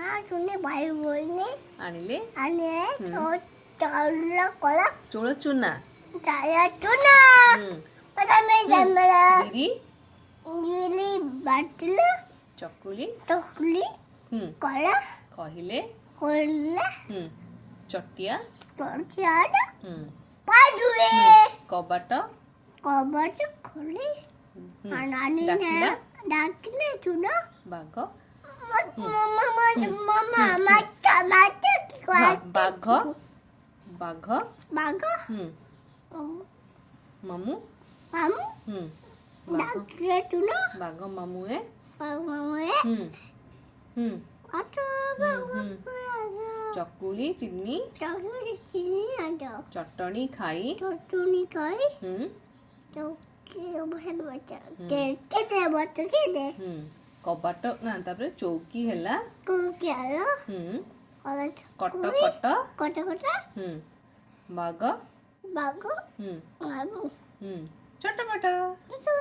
ना सुने भाई बोलने आनिले चावल कोला चोळ चुना चाया चुना पता मैं जमरा बिरी गिली बाटल चकुली टोकली कोला कहिले कोला चटिया टोचियाडा पाडुए कबाट कबाट खोली नानी ने डाकिले चुना बाघ मम्मा माता माता बाघ बाघ बाघ मामू मामू डाकिले चुना बाघ मामुए मामुए चकुली चिनी चकुली चीनी आदो चटणी खाई चटनी खाई तो के बहन बच्चा के बच्चा के दे कबाट ना तापर चौकी हैला को क्या रो और कट कट कट कट बाघ बागो छोटा मोटा तो